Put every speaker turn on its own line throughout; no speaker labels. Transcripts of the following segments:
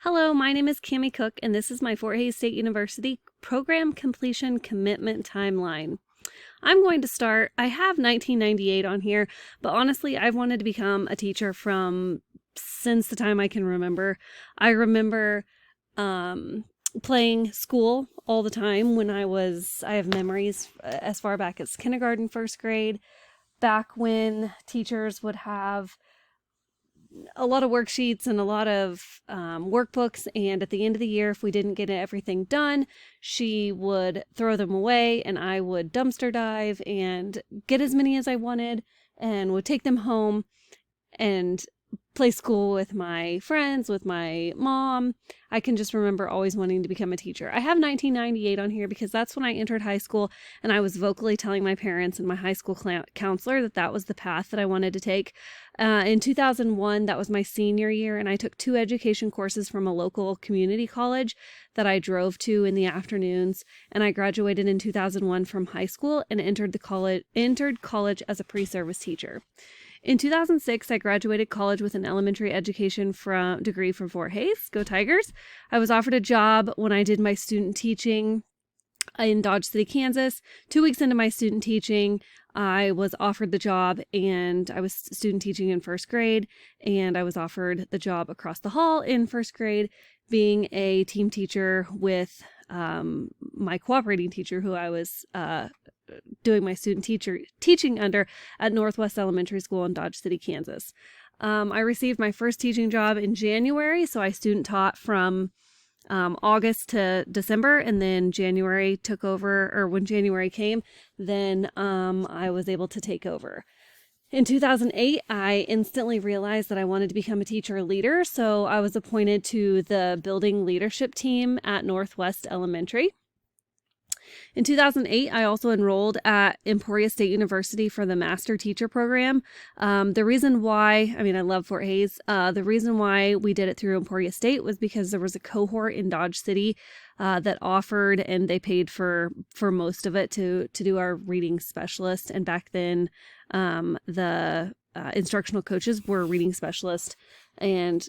Hello, my name is Cami Cook, and this is my Fort Hays State University program completion commitment timeline. I'm going to start, I have 1998 on here, but honestly, I've wanted to become a teacher since the time I can remember. I remember playing school all the time I have memories as far back as kindergarten, first grade, back when teachers would have a lot of worksheets and a lot of workbooks, and at the end of the year, if we didn't get everything done, she would throw them away and I would dumpster dive and get as many as I wanted and would take them home and play school with my friends, with my mom. I can just remember always wanting to become a teacher. I have 1998 on here because that's when I entered high school, and I was vocally telling my parents and my high school counselor that was the path that I wanted to take. In 2001, that was my senior year, and I took 2 education courses from a local community college that I drove to in the afternoons, and I graduated in 2001 from high school and entered college as a pre-service teacher. In 2006, I graduated college with an elementary education degree from Fort Hays. Go Tigers! I was offered a job when I did my student teaching in Dodge City, Kansas. 2 weeks into my student teaching, I was offered the job, and I was student teaching in first grade, and I was offered the job across the hall in first grade, being a team teacher with my cooperating teacher who I was doing my student teaching under at Northwest Elementary School in Dodge City, Kansas. I received my first teaching job in January, so I student taught from August to December, and then January took over, or when January came, then I was able to take over. In 2008, I instantly realized that I wanted to become a teacher leader, so I was appointed to the building leadership team at Northwest Elementary. In 2008, I also enrolled at Emporia State University for the Master Teacher Program. The reason why, I love Fort Hays. The reason why we did it through Emporia State was because there was a cohort in Dodge City that offered, and they paid for most of it to do our reading specialist. And back then, the instructional coaches were reading specialists and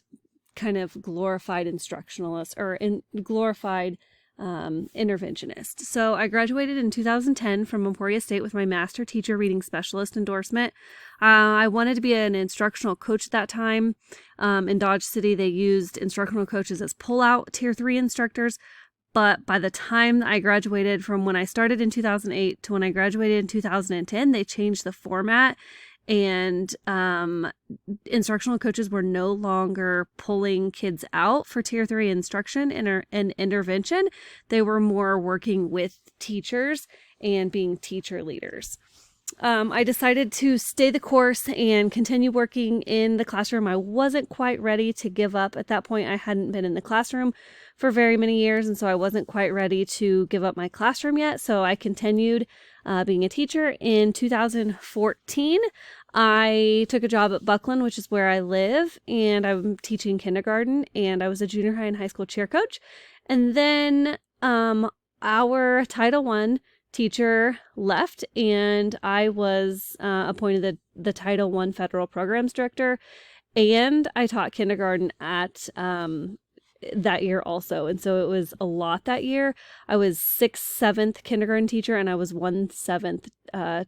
kind of glorified instructionalists or glorified interventionist. So I graduated in 2010 from Emporia State with my master teacher reading specialist endorsement. I wanted to be an instructional coach at that time. In Dodge City, they used instructional coaches as pull-out Tier 3 instructors. But by the time I graduated, from when I started in 2008 to when I graduated in 2010, they changed the format, and instructional coaches were no longer pulling kids out for Tier 3 instruction and intervention. They were more working with teachers and being teacher leaders. I decided to stay the course and continue working in the classroom. I wasn't quite ready to give up. At that point, I hadn't been in the classroom for very many years, and so I wasn't quite ready to give up my classroom yet. So I continued being a teacher. In 2014, I took a job at Buckland, which is where I live, and I'm teaching kindergarten, and I was a junior high and high school cheer coach. And then our Title I teacher left, and I was appointed the Title I Federal Programs Director, and I taught kindergarten at that year also. And so it was a lot that year. I was 6th, 7th kindergarten teacher, and I was 1/7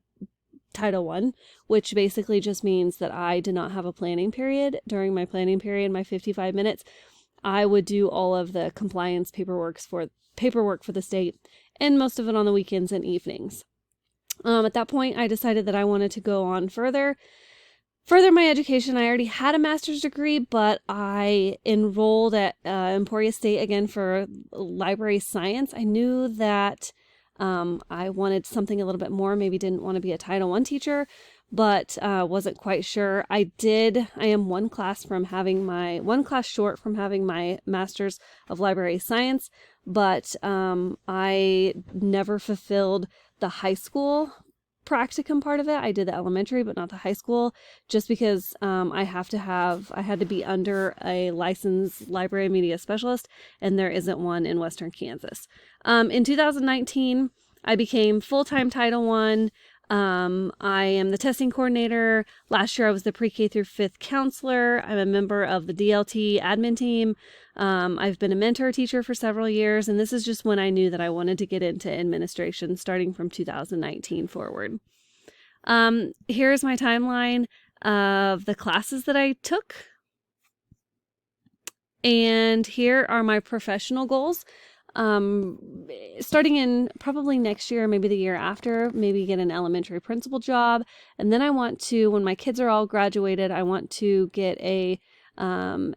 Title I, which basically just means that I did not have a planning period. During my planning period, my 55 minutes, I would do all of the compliance paperwork for the state, and most of it on the weekends and evenings. At that point, I decided that I wanted to go on further my education. I already had a master's degree, but I enrolled at Emporia State again for library science. I knew that I wanted something a little bit more, maybe didn't want to be a Title I teacher, but wasn't quite sure. I am one class short from having my master's of library science, but I never fulfilled the high school practicum part of it. I did the elementary, but not the high school, just because I had to be under a licensed library media specialist, and there isn't one in Western Kansas. In 2019, I became full-time Title I. I am the testing coordinator. Last year I was the pre-K through 5th counselor. I'm a member of the DLT admin team. I've been a mentor teacher for several years, and this is just when I knew that I wanted to get into administration starting from 2019 forward. Here's my timeline of the classes that I took. And here are my professional goals. Starting in probably next year, maybe the year after, maybe get an elementary principal job. And then I want to, when my kids are all graduated, I want to get a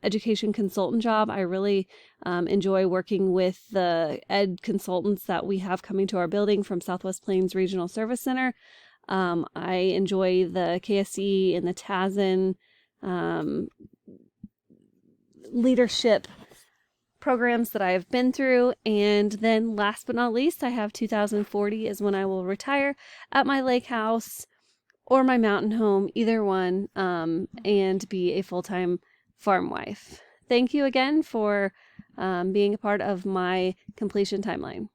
education consultant job. I really enjoy working with the ed consultants that we have coming to our building from Southwest Plains Regional Service Center. I enjoy the KSE and the TASN leadership programs that I have been through. And then last but not least, I have 2040 is when I will retire at my lake house or my mountain home, either one, and be a full-time farm wife. Thank you again for being a part of my completion timeline.